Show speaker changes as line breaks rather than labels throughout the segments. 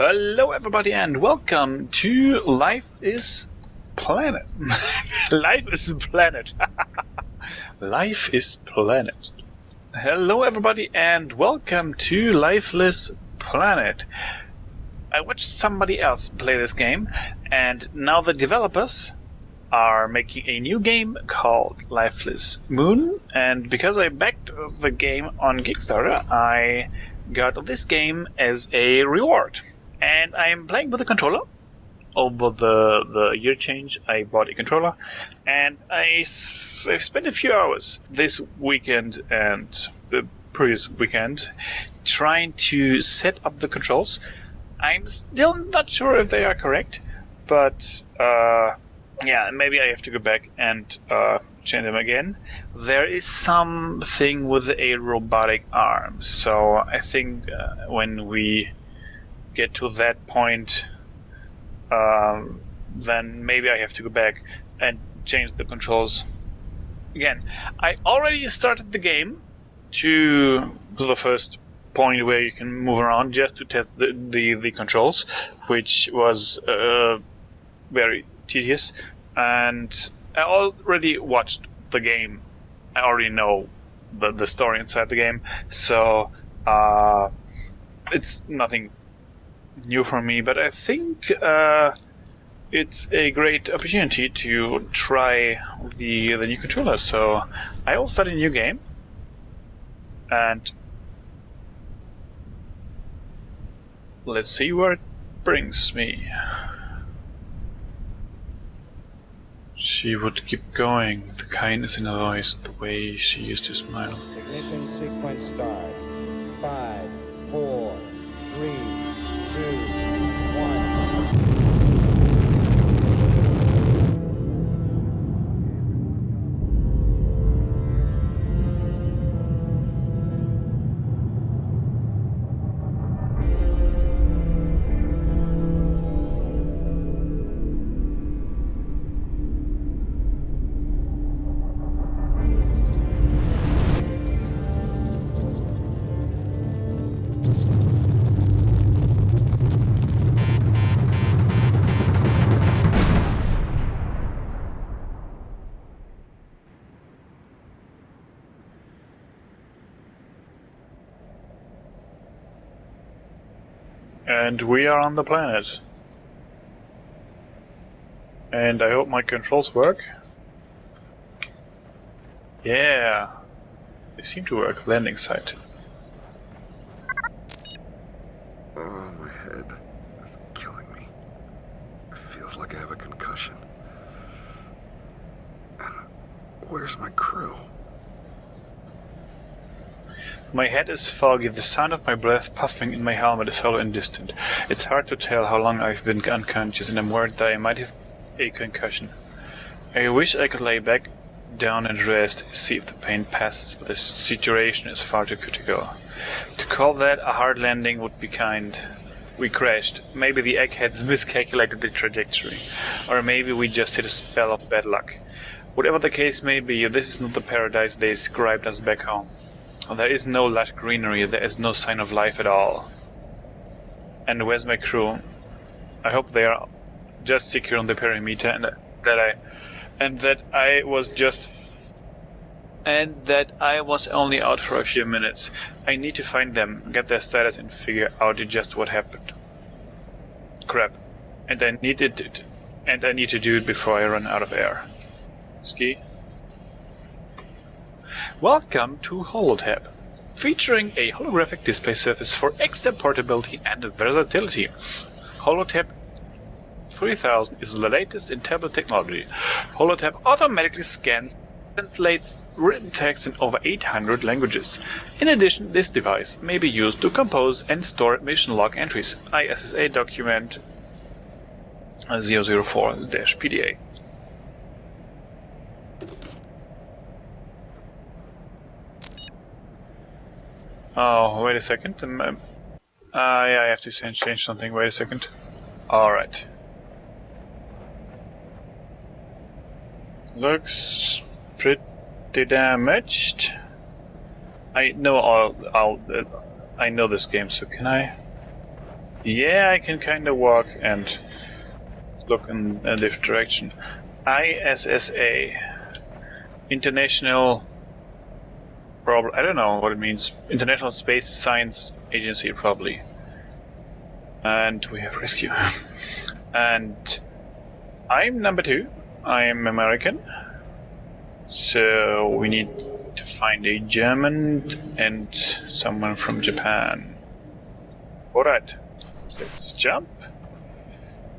Hello everybody and welcome to Life is Planet. Life is Planet. Life is Planet. Hello everybody and welcome to Lifeless Planet. I watched somebody else play this game and now the developers are making a new game called Lifeless Moon, and because I backed the game on Kickstarter, I got this game as a reward. And I'm playing with a controller. Over the year change, I bought a controller, and I've spent a few hours this weekend and the previous weekend trying to set up the controls. I'm still not sure if they are correct, but yeah, maybe I have to go back and change them again. There is something with a robotic arm, so I think when we get to that point, then maybe I have to go back and change the controls again. I already started the game to the first point where you can move around just to test the controls, which was very tedious, and I already watched the game. I already know the story inside the game, so it's nothing new for me, but I think it's a great opportunity to try the new controller. So I will start a new game, and let's see where it brings me. She would keep going, the kindness in her voice, the way she used to smile.
Ignition sequence start. 5, 4, 3, 2, 1.
And we are on the planet. And I hope my controls work. Yeah, they seem to work. Landing site.
Oh, my head is killing me. It feels like I have a concussion. And where's my crew?
My head is foggy, the sound of my breath puffing in my helmet is hollow and distant. It's hard to tell how long I've been unconscious, and I'm worried that I might have a concussion. I wish I could lay back down and rest, see if the pain passes, but the situation is far too critical. To call that a hard landing would be kind. We crashed. Maybe the eggheads miscalculated the trajectory. Or maybe we just hit a spell of bad luck. Whatever the case may be, this is not the paradise they described us back home. There is no lush greenery, there is no sign of life at all. And where's my crew? I hope they are just secure on the perimeter, and that I was only out for a few minutes. I need to find them, get their status, and figure out just what happened. Crap. And I need to do it before I run out of air. Ski. Welcome to Holotab, featuring a holographic display surface for extra portability and versatility. Holotab 3000 is the latest in tablet technology. Holotab automatically scans and translates written text in over 800 languages. In addition, this device may be used to compose and store mission log entries, ISSA document 004-PDA. Oh, wait a second. Yeah, I have to change something. Wait a second. Alright. Looks pretty damaged. I know I know this game, so can I? Yeah, I can kind of walk and look in a different direction. ISSA. International... I don't know what it means. International Space Science Agency, probably. And we have rescue. And I'm number 2. I'm American. So we need to find a German and someone from Japan. Alright. This is jump.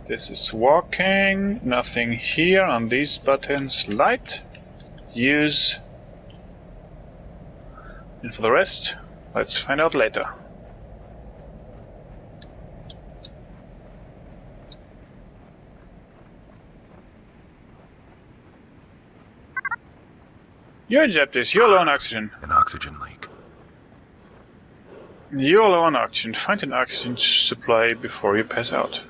This is walking. Nothing here on these buttons. Light. Use. And for the rest, let's find out later. You're Japtis, you're low on oxygen.
An oxygen leak.
You're low on oxygen. Find an oxygen supply before you pass out.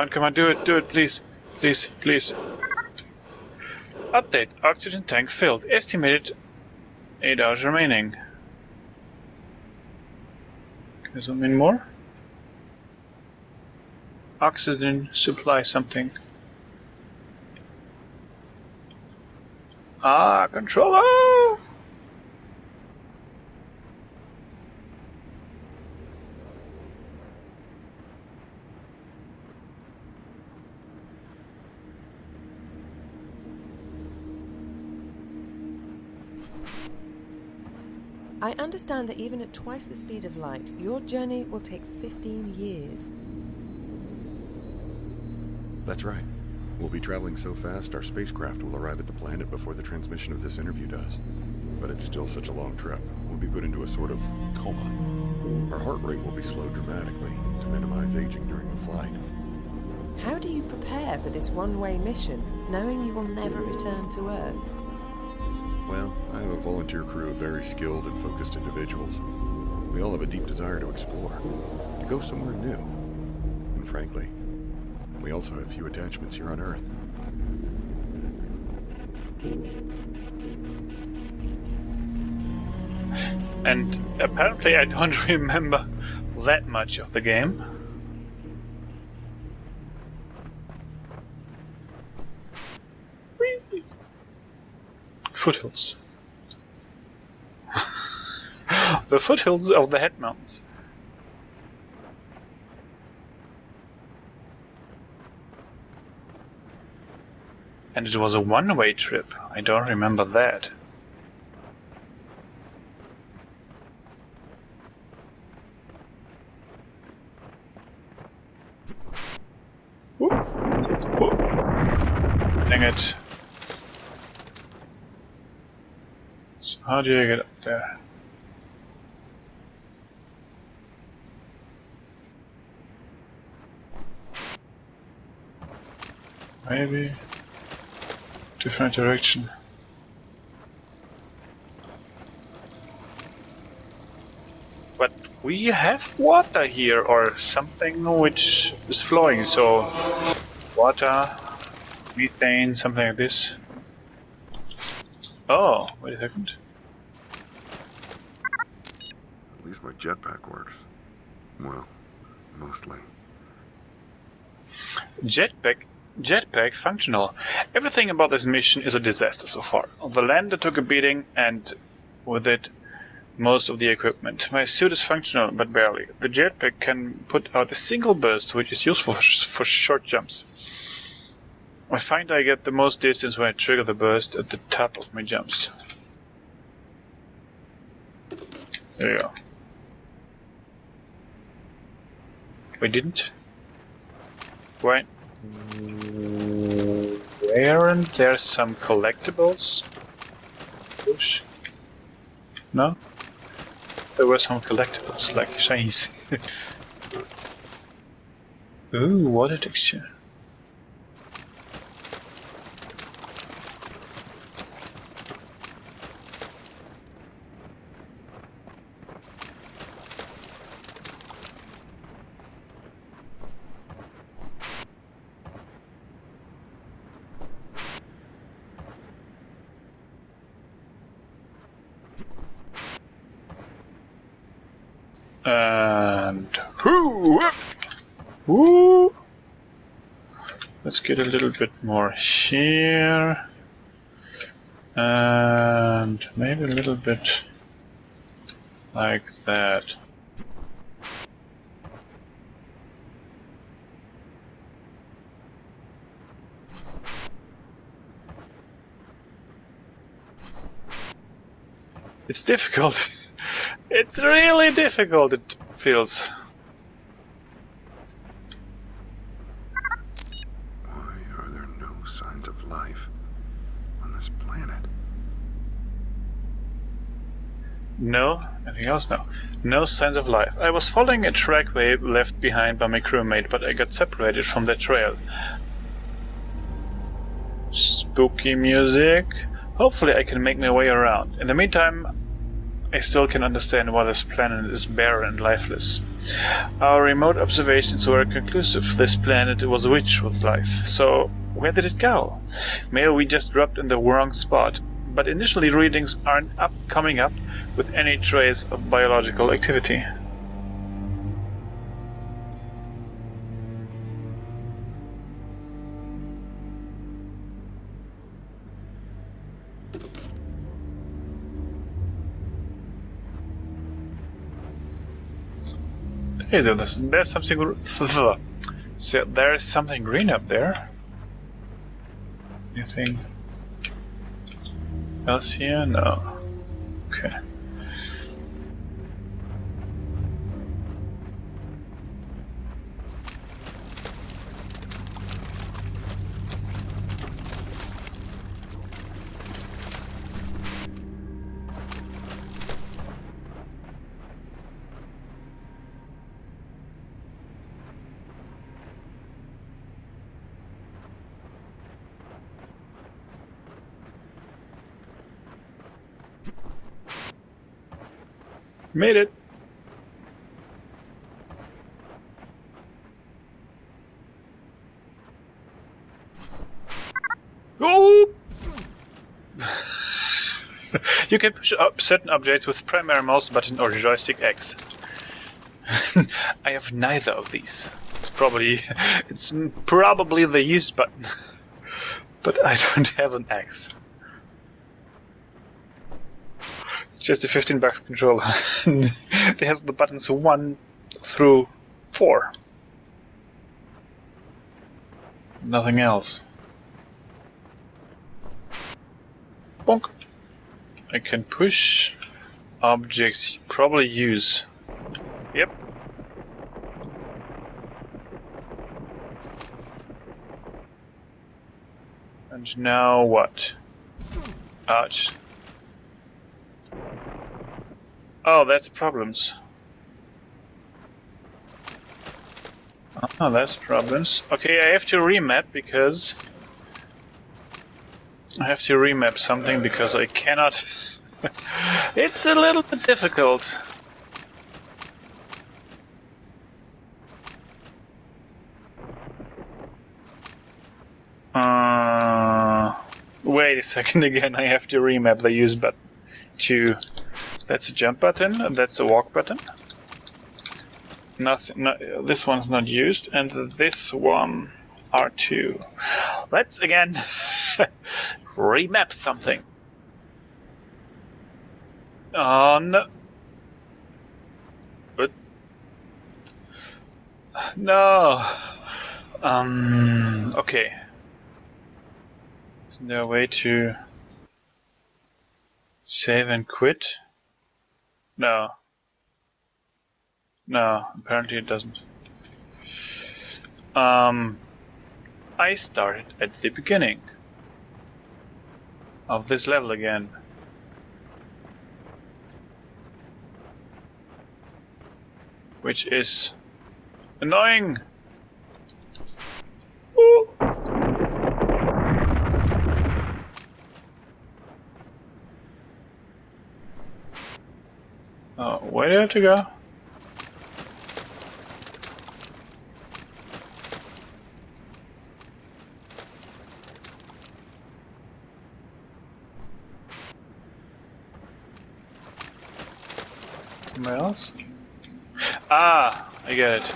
Come on, do it, please. Please. Update, oxygen tank filled. Estimated 8 hours remaining. Can I zoom in more? Oxygen supply something. Controller!
I understand that even at twice the speed of light, your journey will take 15 years.
That's right. We'll be traveling so fast, our spacecraft will arrive at the planet before the transmission of this interview does. But it's still such a long trip. We'll be put into a sort of coma. Our heart rate will be slowed dramatically to minimize aging during the flight.
How do you prepare for this one-way mission, knowing you will never return to Earth?
Well, I have a volunteer crew of very skilled and focused individuals. We all have a deep desire to explore, to go somewhere new. And frankly, we also have few attachments here on Earth.
And apparently I don't remember that much of the game. Foothills. The foothills of the Head Mountains. And it was a one-way trip. I don't remember that. Whoop. Whoop. Dang it. So how do you get up there? Maybe different direction. But we have water here, or something which is flowing, so water, methane, something like this. Oh, wait a second.
At least my jetpack works. Well, mostly.
Jetpack functional. Everything about this mission is a disaster so far. The lander took a beating, and with it, most of the equipment. My suit is functional, but barely. The jetpack can put out a single burst, which is useful for short jumps. I find I get the most distance when I trigger the burst at the top of my jumps. There you go. We didn't? Why? Weren't there some collectibles? Push? No? There were some collectibles, like shinies. Ooh, water texture. And whoo! Let's get a little bit more here. And maybe a little bit like that. It's difficult. It's really difficult, it feels.
Why are there no signs of life on this planet?
No? Anything else? No. No signs of life. I was following a trackway left behind by my crewmate, but I got separated from that trail. Spooky music. Hopefully I can make my way around. In the meantime, I still can understand why this planet is barren and lifeless. Our remote observations were conclusive. This planet was rich with life. So, where did it go? Maybe we just dropped in the wrong spot. But initially readings aren't coming up with any trace of biological activity. Hey, there's something. So there is something green up there. Anything else here? No. Okay. Made it. Oh! You can push up certain objects with primary mouse button or joystick X. I have neither of these. It's probably the use button, but I don't have an X. Just a $15 controller. It has the buttons 1 through 4. Nothing else. Bonk. I can push objects. Probably use. Yep. And now what? Ouch. Oh, that's problems. Oh, that's problems. Okay, I have to remap because... I have to remap something because I cannot... It's a little bit difficult. Wait a second again, I have to remap the use button to... That's a jump button, and that's a walk button. This one's not used, and this one R2. Let's again remap something. Oh no. But no. Okay. There's no way to save and quit. No. No, apparently it doesn't. I started at the beginning of this level again. Which is annoying. Ooh. Oh, where do I have to go? Somewhere else? Ah, I get it.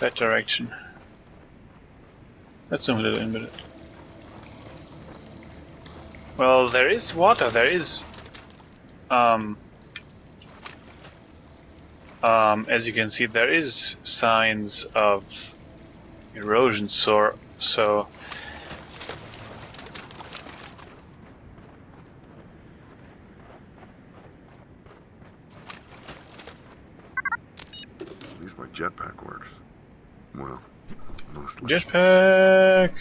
That direction. Let's zoom a little in with it. Well, there is water. There is, as you can see, there is signs of erosion. So
At least my jetpack works. Well, mostly.
jetpack.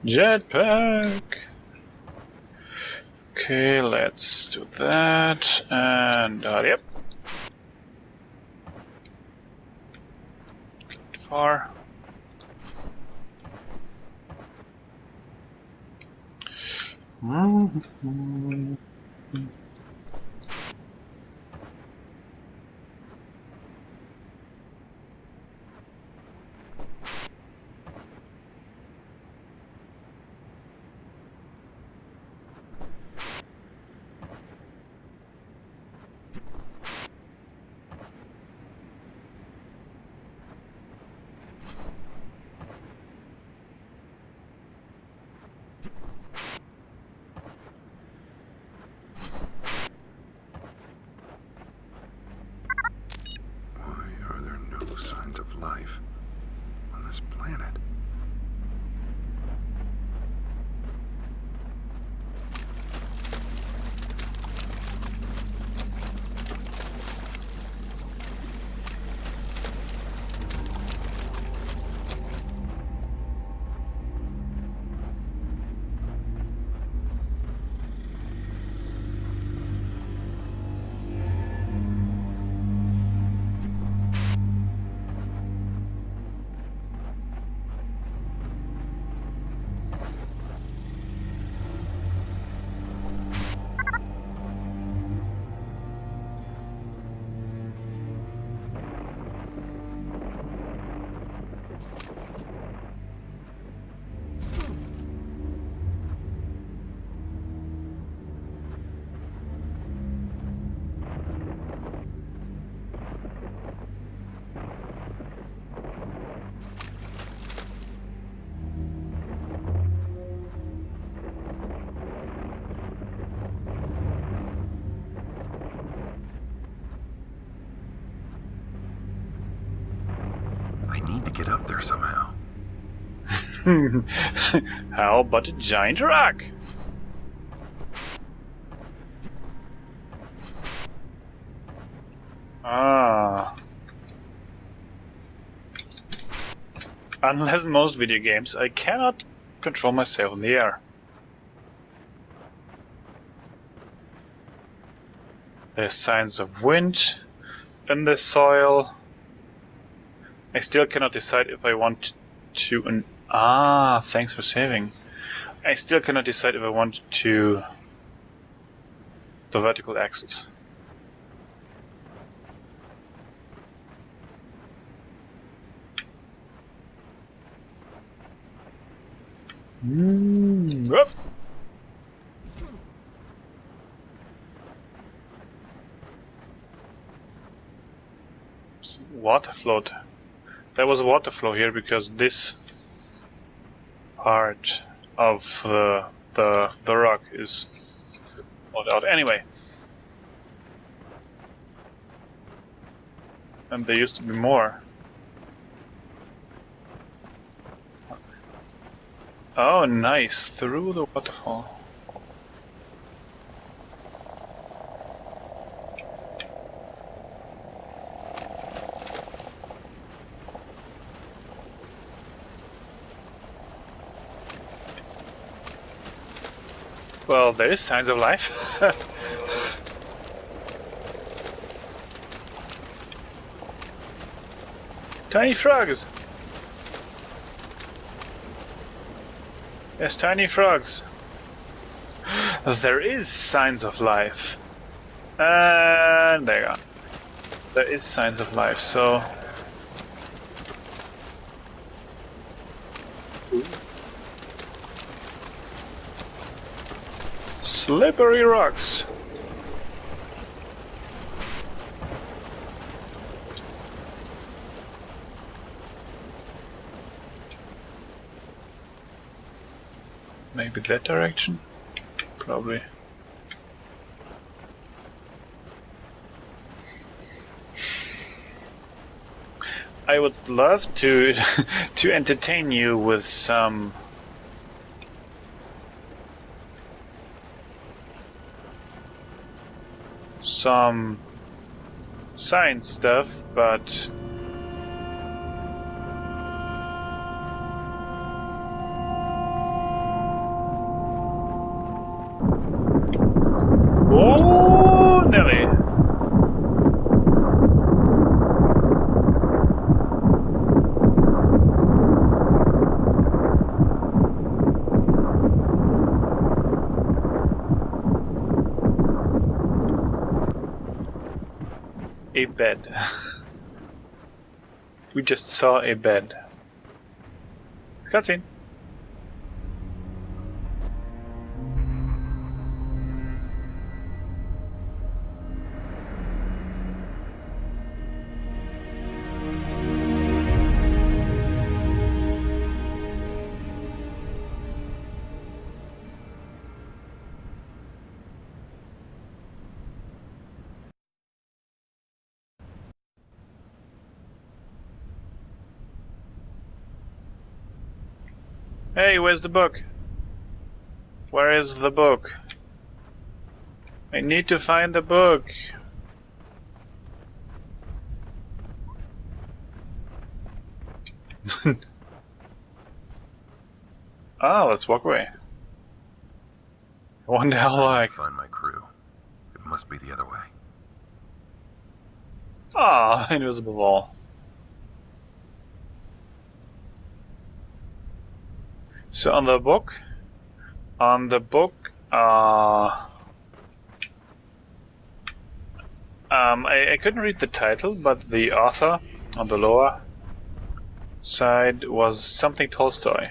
Jetpack. Okay, let's do that. And yep. Click far.
Why are there no signs of life on this planet? I need to get up there somehow.
How about a giant rock? Ah. Unless in most video games, I cannot control myself in the air. There's signs of wind in the soil. I still cannot decide if I want to... thanks for saving. I still cannot decide if I want to... the vertical axis. Up. Water float. There was a water flow here because this part of the rock is flowed out anyway. And there used to be more. Oh, nice. Through the waterfall. Well, there is signs of life. Tiny frogs. Yes, tiny frogs. There is signs of life. And there you go. There is signs of life, so... Slippery rocks. Maybe that direction? Probably. I would love to to entertain you with some science stuff, but oh, Nelly. A bed. We just saw a bed. Cutscene. Hey, where's the book? Where is the book? I need to find the book. Ah, let's walk away. I wonder how like.
Find my crew. It must be the other way.
Ah, invisible wall. So on the book, I couldn't read the title, but the author on the lower side was something Tolstoy,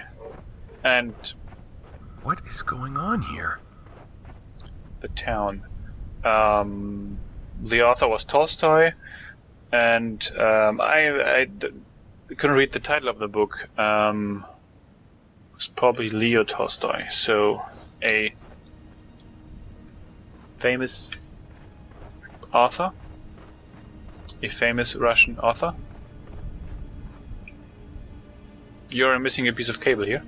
and
What is going on here?
the town. The author was Tolstoy, and I couldn't read the title of the book. It's probably Leo Tolstoy, so a famous author, a famous Russian author. You're missing a piece of cable here.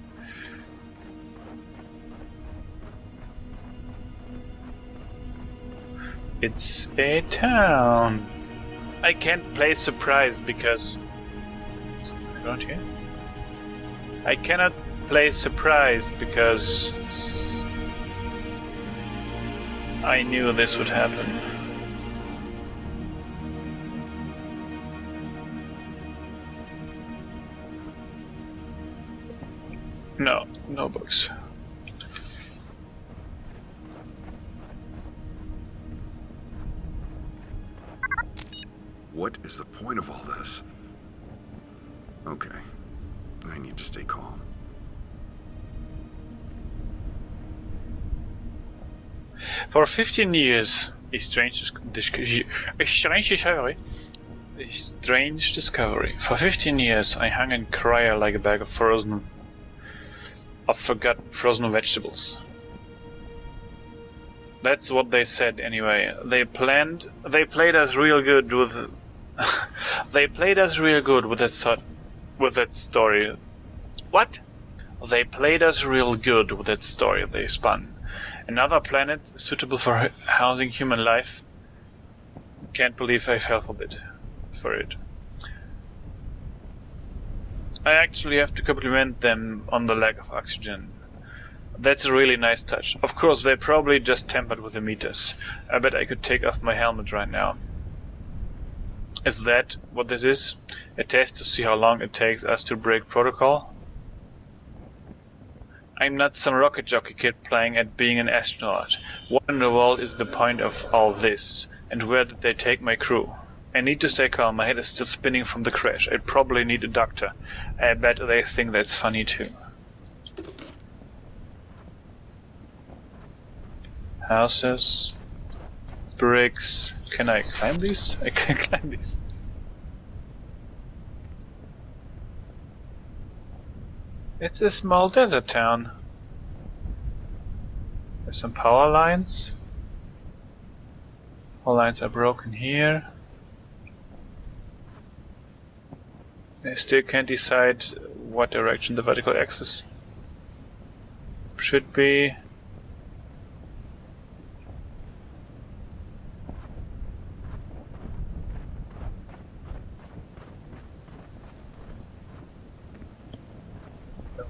It's a town. I can't play surprise because around here. I cannot play surprised because I knew this would happen. No, no books.
What is the point of all this? Okay, I need to stay calm.
For 15 years, a strange discovery. For 15 years, I hung in cryo like a bag of forgotten frozen vegetables. That's what they said anyway. They played us real good with they played us real good with that story. What? They played us real good with that story they spun. Another planet suitable for housing human life. Can't believe I fell for it. I actually have to compliment them on the lack of oxygen. That's a really nice touch. Of course, they probably just tampered with the meters. I bet I could take off my helmet right now. Is that what this is? A test to see how long it takes us to break protocol? I'm not some rocket jockey kid playing at being an astronaut. What in the world is the point of all this? And where did they take my crew? I need to stay calm. My head is still spinning from the crash. I probably need a doctor. I bet they think that's funny too. Houses. Bricks. Can I climb these? I can climb these. It's a small desert town. There's some power lines. Power lines are broken here. I still can't decide what direction the vertical axis should be.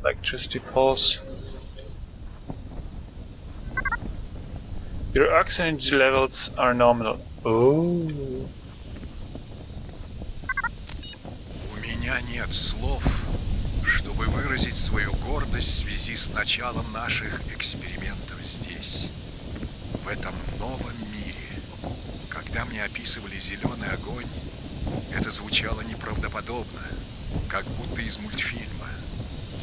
Electricity poles. Your oxygen levels are nominal. Oh.
У меня нет слов, чтобы выразить свою гордость в связи с началом наших экспериментов здесь, в этом новом мире. Когда мне описывали зеленый огонь, это звучало неправдоподобно, как будто из мультфильма.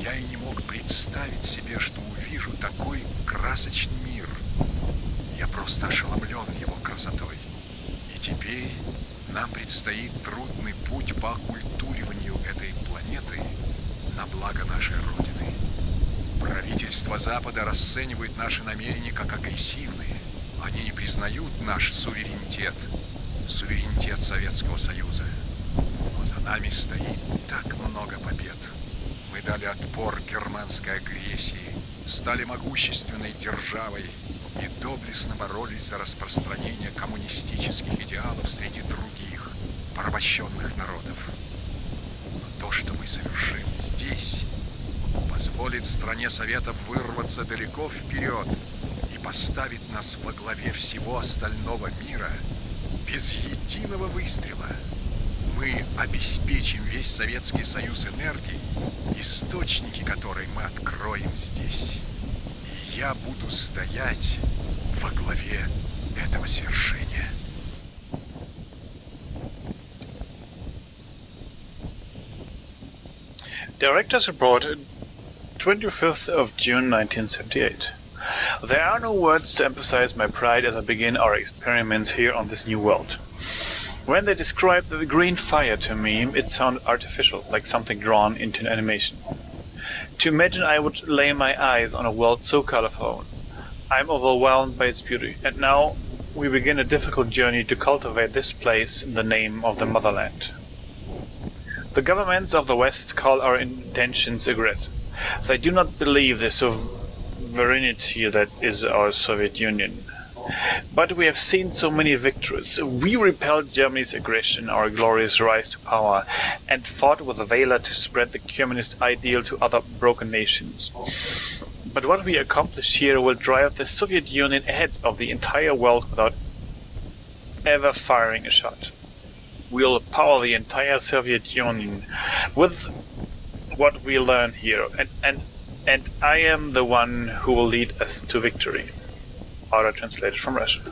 Я и не мог представить себе, что увижу такой красочный мир. Я просто ошеломлен его красотой. И теперь нам предстоит трудный путь по оккультуриванию этой планеты на благо нашей Родины. Правительство Запада расценивает наши намерения как агрессивные. Они не признают наш суверенитет, суверенитет Советского Союза. Но за нами стоит так много побед. Мы дали отпор германской агрессии, стали могущественной державой и доблестно боролись за распространение коммунистических идеалов среди других порабощенных народов. Но то, что мы совершим здесь, позволит стране Советов вырваться далеко вперед и поставит нас во главе всего остального мира без единого выстрела. Мы обеспечим весь Советский Союз энергией, источники которой мы откроем здесь. И я буду стоять во главе этого свершения.
Director's Report, 25th of June 1978. There are no words to emphasize my pride as I begin our experiments here on this new world. When they described the green fire to me, it sounded artificial, like something drawn into an animation. To imagine I would lay my eyes on a world so colorful, I'm overwhelmed by its beauty. And now we begin a difficult journey to cultivate this place in the name of the motherland. The governments of the West call our intentions aggressive. They do not believe the sovereignty that is our Soviet Union. But we have seen so many victories. We repelled Germany's aggression, our glorious rise to power, and fought with valor to spread the communist ideal to other broken nations. But what we accomplish here will drive the Soviet Union ahead of the entire world without ever firing a shot. We'll power the entire Soviet Union with what we learn here, and I am the one who will lead us to victory. Audio translated from Russian.